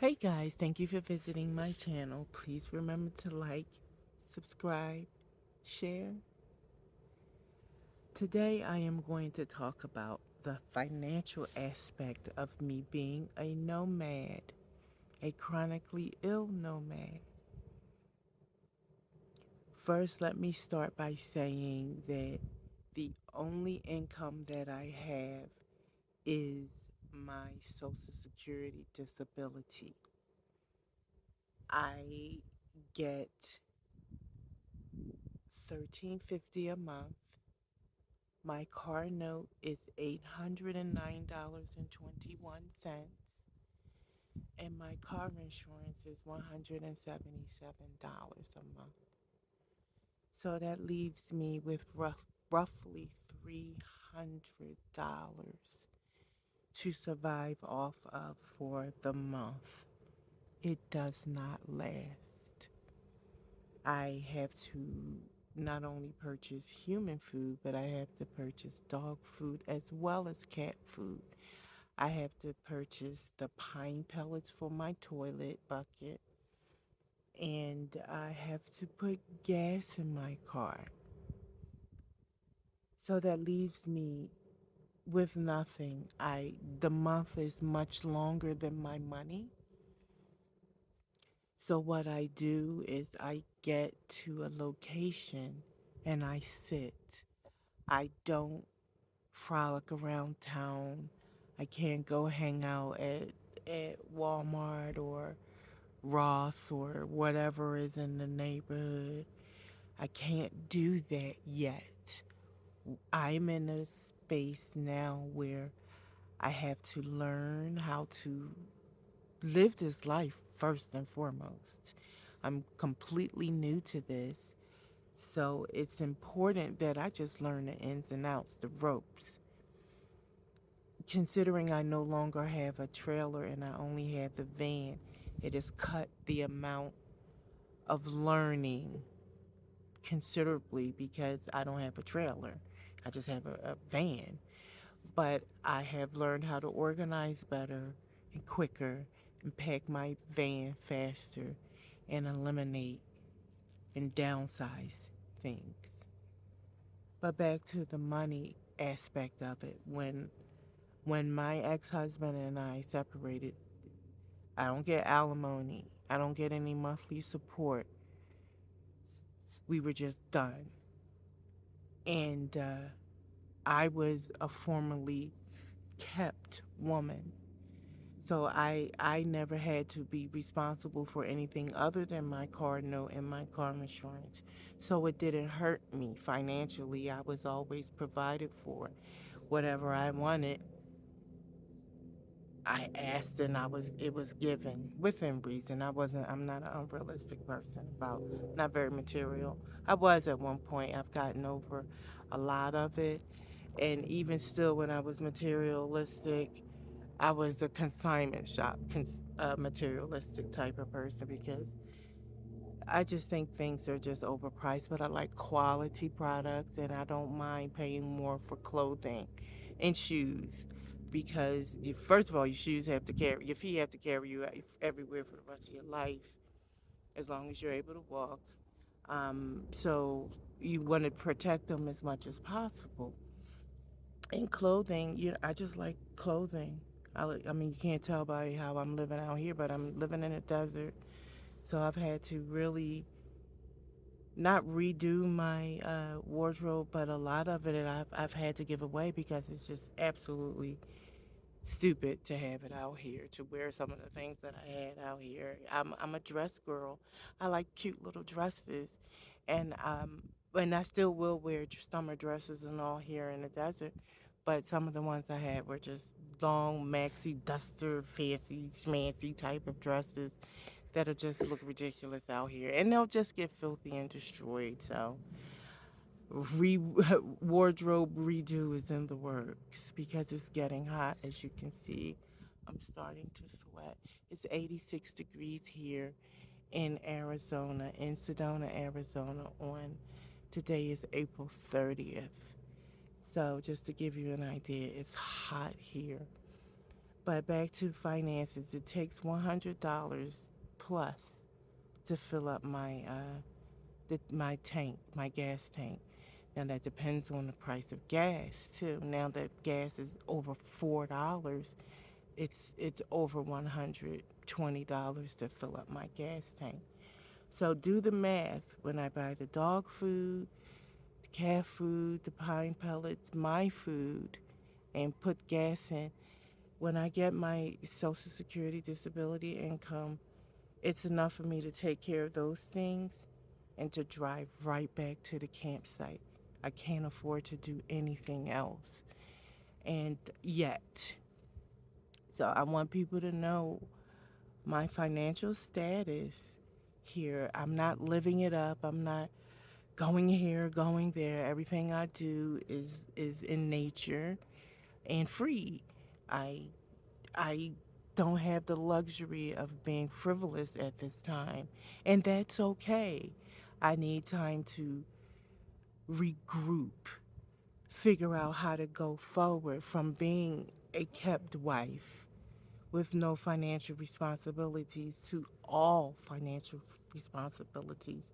Hey guys, thank you for visiting my channel. Please remember to like, subscribe, share. Today I am going to talk about the financial aspect of me being a nomad, a chronically ill nomad. First, let me start by saying that the only income that I have is my Social Security disability. I get $13.50 a month. My car note is $809.21, and my car insurance is $177 a month. So that leaves me with roughly $300 to survive off of for the month. It does not last. I have to not only purchase human food, but I have to purchase dog food as well as cat food. I have to purchase the pine pellets for my toilet bucket, and I have to put gas in my car. So that leaves me with nothing. The month is much longer than my money. So what I do is I get to a location and I sit. I don't frolic around town. I can't go hang out at Walmart or Ross or whatever is in the neighborhood. I can't do that yet. I'm in a space now where I have to learn how to live this life first and foremost. I'm completely new to this, so it's important that I just learn the ins and outs, the ropes. Considering I no longer have a trailer and I only have the van, it has cut the amount of learning considerably because I don't have a trailer. I just have a van. But I have learned how to organize better and quicker and pack my van faster and eliminate and downsize things. But back to the money aspect of it. When my ex-husband and I separated, I don't get alimony. I don't get any monthly support. We were just done. And I was a formerly kept woman. So I never had to be responsible for anything other than my car note and my car insurance. So it didn't hurt me financially. I was always provided for. Whatever I wanted, I asked and it was given within reason. I'm not an unrealistic person about not very material. I was at one point. I've gotten over a lot of it. And even still when I was materialistic, I was a consignment shop materialistic type of person because I just think things are just overpriced, but I like quality products and I don't mind paying more for clothing and shoes because first of all, your shoes have to carry, your feet have to carry you everywhere for the rest of your life as long as you're able to walk. So you want to protect them as much as possible. And clothing, I just like clothing. I mean, you can't tell by how I'm living out here, but I'm living in a desert. So I've had to really not redo my wardrobe, but a lot of it I've had to give away because it's just absolutely stupid to have it out here, to wear some of the things that I had out here. I'm a dress girl. I like cute little dresses, and I still will wear summer dresses and all here in the desert. But some of the ones I had were just long maxi duster, fancy schmancy type of dresses that'll just look ridiculous out here, and they'll just get filthy and destroyed. So re- wardrobe redo is in the works because it's getting hot, as you can see. I'm starting to sweat. It's 86 degrees here in Arizona, in Sedona, Arizona. On today is April 30th. So just to give you an idea, it's hot here. But back to finances, it takes $100 plus to fill up my tank, my gas tank. Now that depends on the price of gas too. Now that gas is over $4, it's over $120 to fill up my gas tank. So do the math. When I buy the dog food, the cat food, the pine pellets, my food, and put gas in, when I get my Social Security disability income, it's enough for me to take care of those things and to drive right back to the campsite. I can't afford to do anything else. And yet, so I want people to know my financial status here. I'm not living it up. I'm not going here, going there. Everything I do is in nature and free. I I don't have the luxury of being frivolous at this time, and that's okay. I need time to regroup, figure out how to go forward from being a kept wife with no financial responsibilities to all financial responsibilities.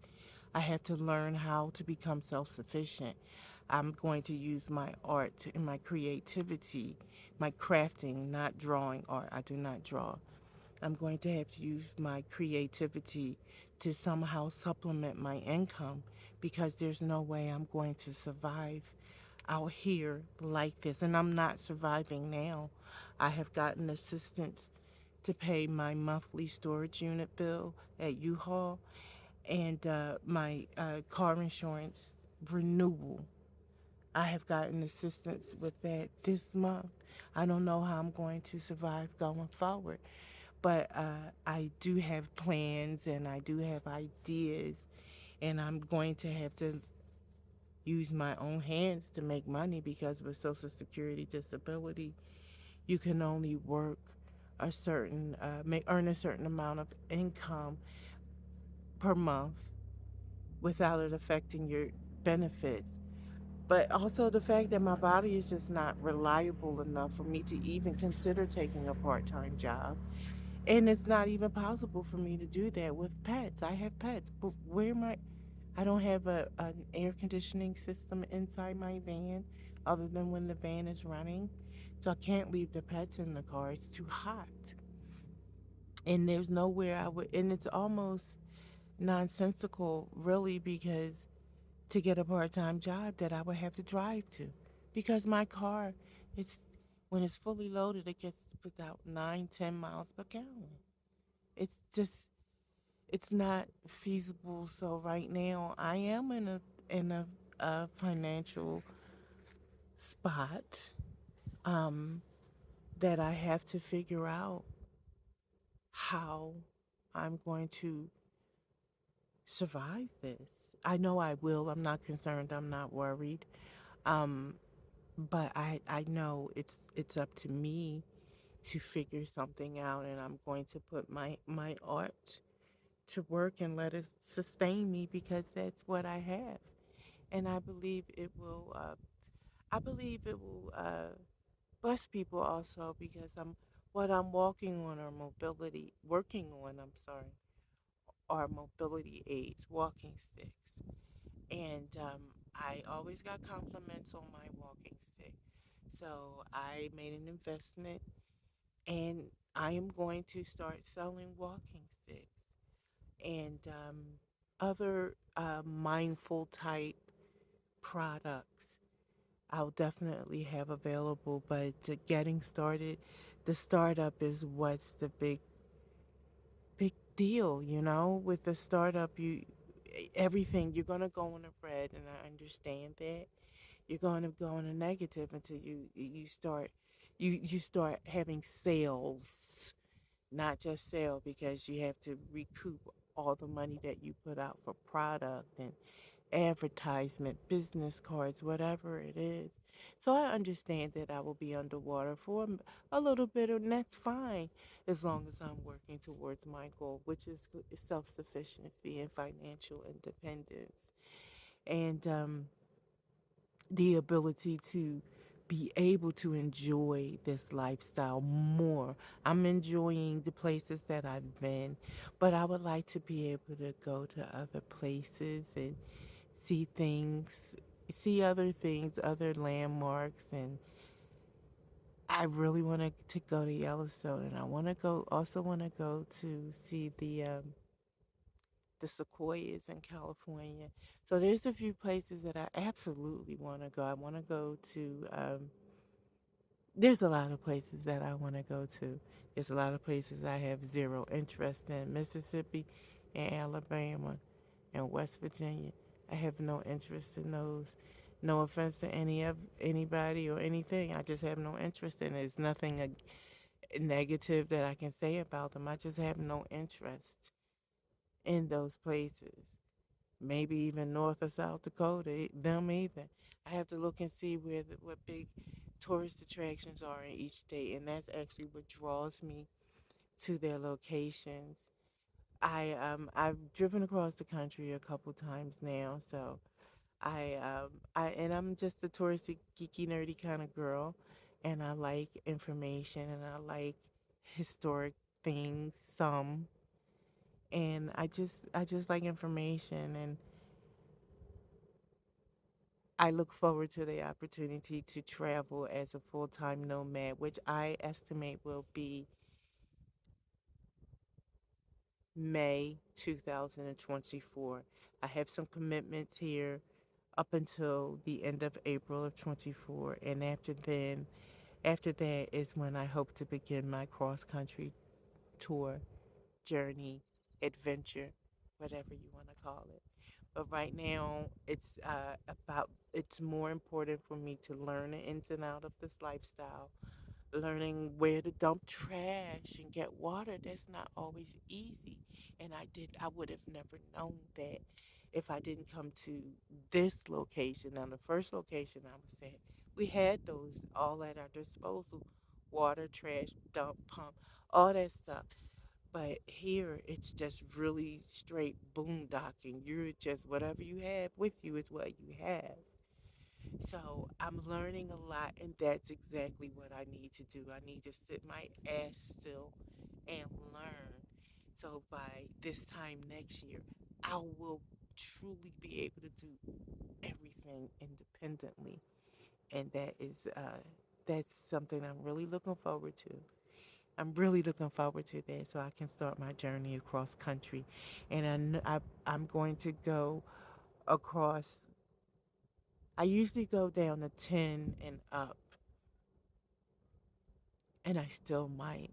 I had to learn how to become self sufficient. I'm going to use my art and my creativity, my crafting, not drawing art. I do not draw. I'm going to have to use my creativity to somehow supplement my income because there's no way I'm going to survive out here like this. And I'm not surviving now. I have gotten assistance to pay my monthly storage unit bill at U-Haul and my car insurance renewal. I have gotten assistance with that this month. I don't know how I'm going to survive going forward, but I do have plans and I do have ideas, and I'm going to have to use my own hands to make money because with Social Security disability, you can only work a certain, earn a certain amount of income per month without it affecting your benefits. But also the fact that my body is just not reliable enough for me to even consider taking a part time job. And it's not even possible for me to do that with pets. I have pets, but where am I? I don't have an air conditioning system inside my van other than when the van is running. So I can't leave the pets in the car. It's too hot. And there's nowhere I would, and it's almost nonsensical, really, because to get a part time job that I would have to drive to. Because my car, it's when it's fully loaded, it gets about 9, 10 miles per gallon. It's just it's not feasible. So right now, I am in a financial spot um, that I have to figure out how I'm going to survive this. I know I will. I'm not concerned. I'm not worried. Um, but I know it's up to me to figure something out, and I'm going to put my art to work and let it sustain me because that's what I have. And I believe it will. I believe it will bless people also because what I'm walking on are working on. I'm sorry, are mobility aids, walking sticks, and I always got compliments on my walking stick. So I made an investment, and I am going to start selling walking sticks and other mindful type products I'll definitely have available. But to getting started, the startup is what's the big deal, with the startup. Everything you're gonna go in a red, and I understand that. You're going to go in a negative until you start having sales, not just sale, because you have to recoup all the money that you put out for product and advertisement, business cards, whatever it is. So I understand that I will be underwater for a little bit, and that's fine as long as I'm working towards my goal, which is self sufficiency and financial independence. And the ability to be able to enjoy this lifestyle more. I'm enjoying the places that I've been, but I would like to be able to go to other places and see things, see other things, other landmarks, and I really want to go to Yellowstone, and I want to go. Also, want to go to see the sequoias in California. So there's a few places that I absolutely want to go. I want to go to. There's a lot of places that I want to go to. There's a lot of places I have zero interest in. Mississippi and Alabama and West Virginia. I have no interest in those. No offense to anybody or anything. I just have no interest in it. There's nothing negative that I can say about them. I just have no interest in those places. Maybe even North or South Dakota, them either. I have to look and see what big tourist attractions are in each state, and that's actually what draws me to their locations. I've driven across the country a couple times now, so I'm just a touristy, geeky, nerdy kind of girl, and I like information and I like historic things some, and I just like information, and I look forward to the opportunity to travel as a full-time nomad, which I estimate will be May 2024. I have some commitments here up until the end of April of 24, and after that is when I hope to begin my cross-country tour, journey, adventure, whatever you want to call it. But right now, it's more important for me to learn the ins and out of this lifestyle, learning where to dump trash and get water. That's not always easy. And I would have never known that if I didn't come to this location. Now, the first location I was at, we had those all at our disposal: water, trash, dump, pump, all that stuff. But here, it's just really straight boondocking. You're just whatever you have with you is what you have. So I'm learning a lot, and that's exactly what I need to do. I need to sit my ass still and learn. So by this time next year, I will truly be able to do everything independently, and that's something I'm really looking forward to. I'm really looking forward to that, so I can start my journey across country, and I'm going to go across. I usually go down to 10 and up, and I still might.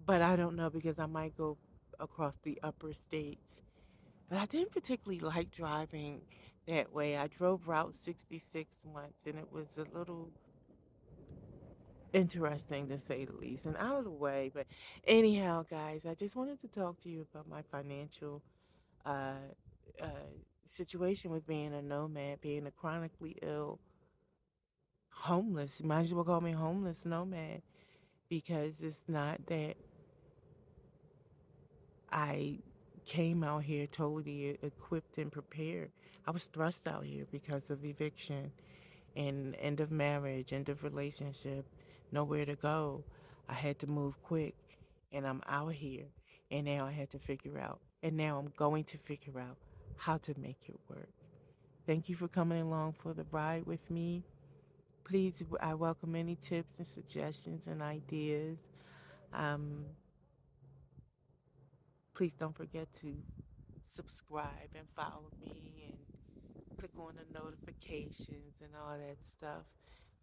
But I don't know because I might go across the upper states. But I didn't particularly like driving that way. I drove Route 66 once, and it was a little interesting to say the least and out of the way. But anyhow, guys, I just wanted to talk to you about my financial uh, uh, situation with being a nomad, being a chronically ill, homeless. Might as well call me homeless nomad because it's not that I came out here totally equipped and prepared. I was thrust out here because of eviction and end of marriage, end of relationship, nowhere to go. I had to move quick, and I'm out here. And now I had to figure out, and now I'm going to figure out how to make it work. Thank you for coming along for the ride with me. Please, I welcome any tips and suggestions and ideas. Um, please don't forget to subscribe and follow me and click on the notifications and all that stuff.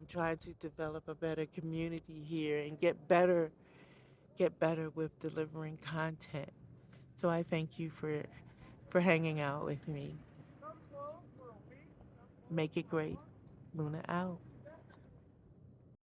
I'm trying to develop a better community here and get better with delivering content. So I thank you for hanging out with me. Make it great. Luna out.